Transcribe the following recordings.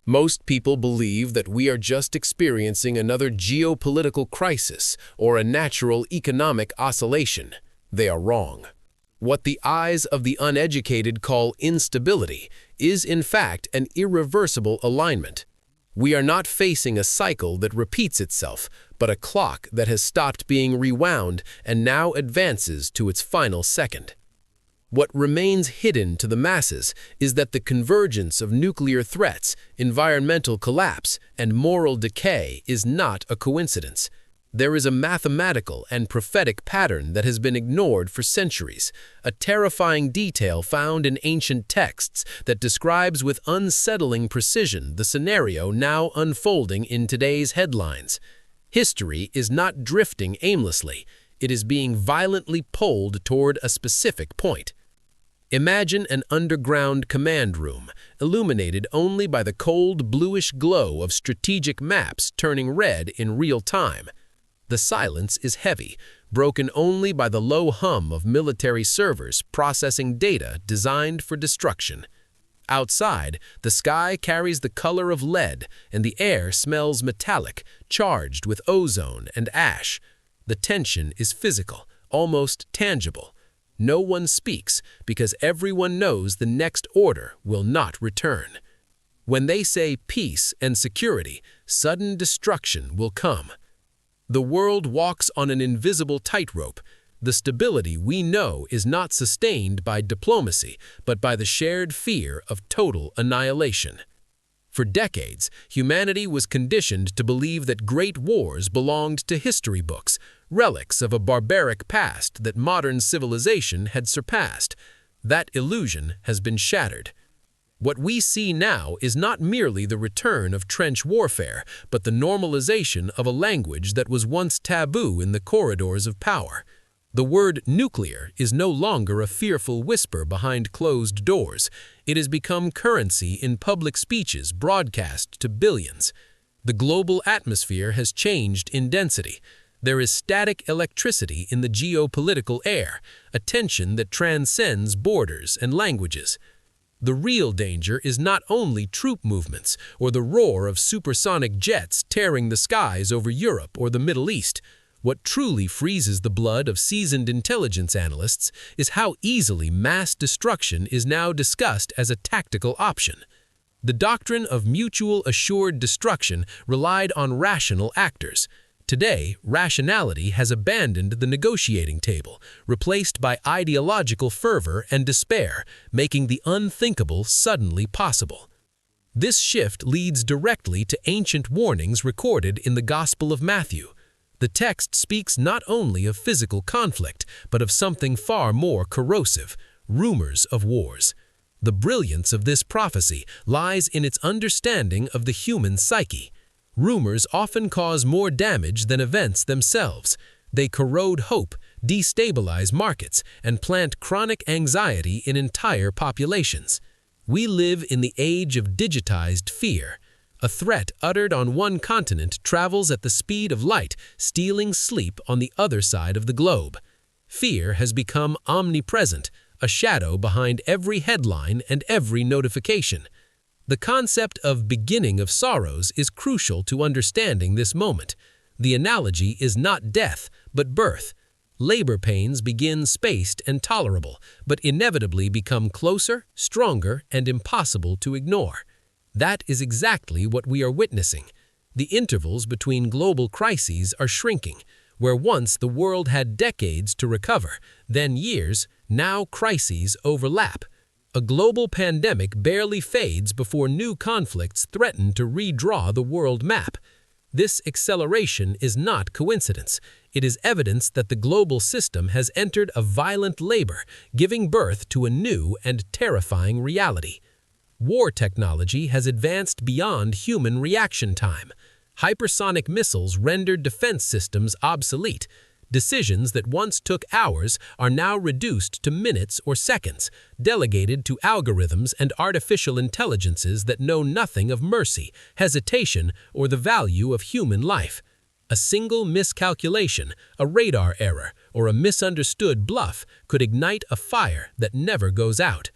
Most people believe that we are just experiencing another geopolitical crisis or a natural economic oscillation. They are wrong. What the eyes of the uneducated call instability is in fact an irreversible alignment. We are not facing a cycle that repeats itself, but a clock that has stopped being rewound and now advances to its final second. What remains hidden to the masses is that the convergence of nuclear threats, environmental collapse, and moral decay is not a coincidence. There is a mathematical and prophetic pattern that has been ignored for centuries, a terrifying detail found in ancient texts that describes with unsettling precision the scenario now unfolding in today's headlines. History is not drifting aimlessly. It is being violently pulled toward a specific point. Imagine an underground command room, illuminated only by the cold bluish glow of strategic maps turning red in real time. The silence is heavy, broken only by the low hum of military servers processing data designed for destruction. Outside, the sky carries the color of lead, and the air smells metallic, charged with ozone and ash. The tension is physical, almost tangible. No one speaks because everyone knows the next order will not return. When they say peace and security, sudden destruction will come. The world walks on an invisible tightrope. The stability we know is not sustained by diplomacy, but by the shared fear of total annihilation. For decades, humanity was conditioned to believe that great wars belonged to history books, relics of a barbaric past that modern civilization had surpassed. That illusion has been shattered. What we see now is not merely the return of trench warfare, but the normalization of a language that was once taboo in the corridors of power. The word nuclear is no longer a fearful whisper behind closed doors. It has become currency in public speeches broadcast to billions. The global atmosphere has changed in density. There is static electricity in the geopolitical air, a tension that transcends borders and languages. The real danger is not only troop movements or the roar of supersonic jets tearing the skies over Europe or the Middle East. What truly freezes the blood of seasoned intelligence analysts is how easily mass destruction is now discussed as a tactical option. The doctrine of mutual assured destruction relied on rational actors. Today, rationality has abandoned the negotiating table, replaced by ideological fervor and despair, making the unthinkable suddenly possible. This shift leads directly to ancient warnings recorded in the Gospel of Matthew. The text speaks not only of physical conflict, but of something far more corrosive: rumors of wars. The brilliance of this prophecy lies in its understanding of the human psyche. Rumors often cause more damage than events themselves. They corrode hope, destabilize markets, and plant chronic anxiety in entire populations. We live in the age of digitized fear. A threat uttered on one continent travels at the speed of light, stealing sleep on the other side of the globe. Fear has become omnipresent, a shadow behind every headline and every notification. The concept of beginning of sorrows is crucial to understanding this moment. The analogy is not death, but birth. Labor pains begin spaced and tolerable, but inevitably become closer, stronger, and impossible to ignore. That is exactly what we are witnessing. The intervals between global crises are shrinking. Where once the world had decades to recover, then years, now crises overlap. A global pandemic barely fades before new conflicts threaten to redraw the world map. This acceleration is not coincidence. It is evidence that the global system has entered a violent labor, giving birth to a new and terrifying reality. War technology has advanced beyond human reaction time. Hypersonic missiles rendered defense systems obsolete. Decisions that once took hours are now reduced to minutes or seconds, delegated to algorithms and artificial intelligences that know nothing of mercy, hesitation, or the value of human life. A single miscalculation, a radar error, or a misunderstood bluff could ignite a fire that never goes out.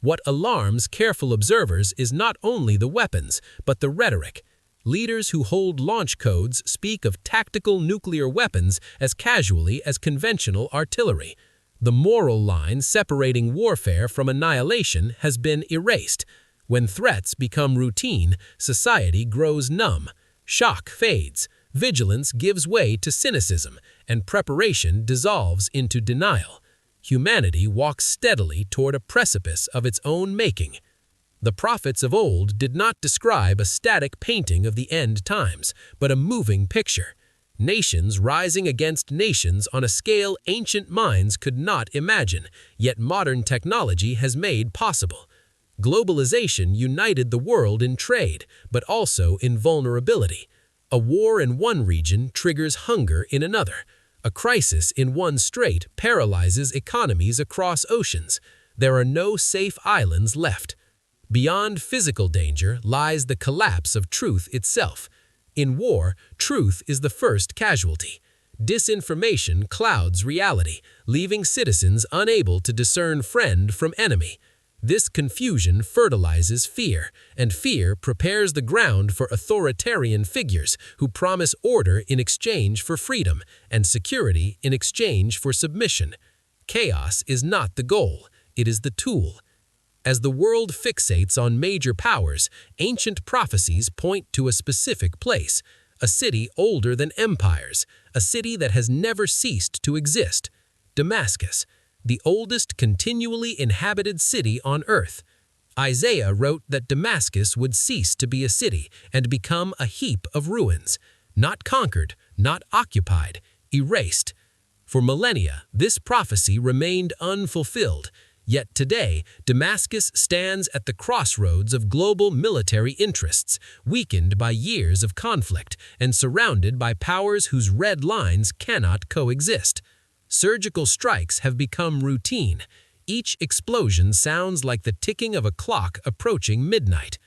What alarms careful observers is not only the weapons, but the rhetoric. Leaders who hold launch codes speak of tactical nuclear weapons as casually as conventional artillery. The moral line separating warfare from annihilation has been erased. When threats become routine, society grows numb. Shock fades, vigilance gives way to cynicism, and preparation dissolves into denial. Humanity walks steadily toward a precipice of its own making. The prophets of old did not describe a static painting of the end times, but a moving picture. Nations rising against nations on a scale ancient minds could not imagine, yet modern technology has made possible. Globalization united the world in trade, but also in vulnerability. A war in one region triggers hunger in another. A crisis in one strait paralyzes economies across oceans. There are no safe islands left. Beyond physical danger lies the collapse of truth itself. In war, truth is the first casualty. Disinformation clouds reality, leaving citizens unable to discern friend from enemy. This confusion fertilizes fear, and fear prepares the ground for authoritarian figures who promise order in exchange for freedom and security in exchange for submission. Chaos is not the goal, it is the tool. As the world fixates on major powers, ancient prophecies point to a specific place, a city older than empires, a city that has never ceased to exist, Damascus, the oldest continually inhabited city on earth. Isaiah wrote that Damascus would cease to be a city and become a heap of ruins, not conquered, not occupied, erased. For millennia, this prophecy remained unfulfilled. Yet today, Damascus stands at the crossroads of global military interests, weakened by years of conflict and surrounded by powers whose red lines cannot coexist. Surgical strikes have become routine. Each explosion sounds like the ticking of a clock approaching midnight.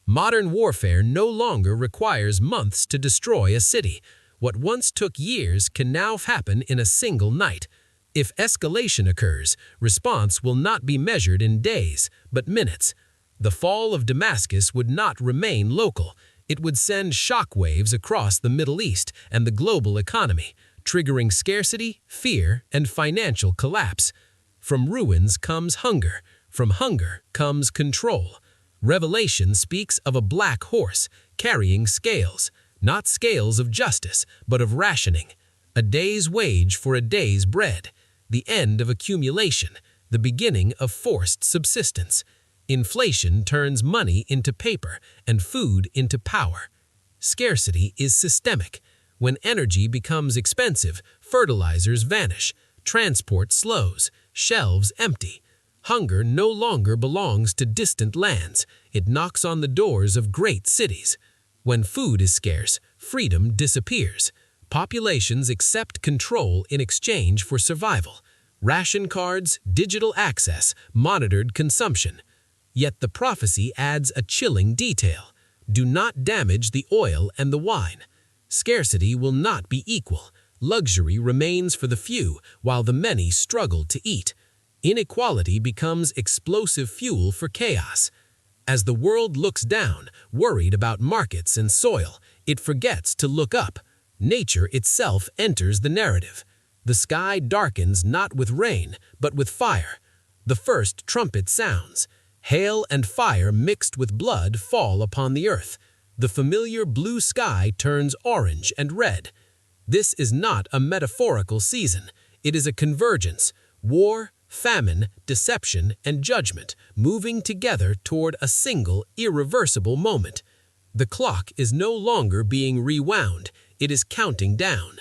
Modern warfare no longer requires months to destroy a city. What once took years can now happen in a single night. If escalation occurs, response will not be measured in days, but minutes. The fall of Damascus would not remain local. It would send shockwaves across the Middle East and the global economy, triggering scarcity, fear, and financial collapse. From ruins comes hunger. From hunger comes control. Revelation speaks of a black horse carrying scales, not scales of justice, but of rationing. A day's wage for a day's bread. The end of accumulation, the beginning of forced subsistence. Inflation turns money into paper and food into power. Scarcity is systemic. When energy becomes expensive, fertilizers vanish, transport slows, shelves empty. Hunger no longer belongs to distant lands. It knocks on the doors of great cities. When food is scarce, freedom disappears. Populations accept control in exchange for survival. Ration cards, digital access, monitored consumption. Yet the prophecy adds a chilling detail. Do not damage the oil and the wine. Scarcity will not be equal. Luxury remains for the few, while the many struggle to eat. Inequality becomes explosive fuel for chaos. As the world looks down, worried about markets and soil, it forgets to look up. Nature itself enters the narrative. The sky darkens not with rain, but with fire. The first trumpet sounds. Hail and fire mixed with blood fall upon the earth. The familiar blue sky turns orange and red. This is not a metaphorical season. It is a convergence. War, famine, deception, and judgment moving together toward a single, irreversible moment. The clock is no longer being rewound. It is counting down.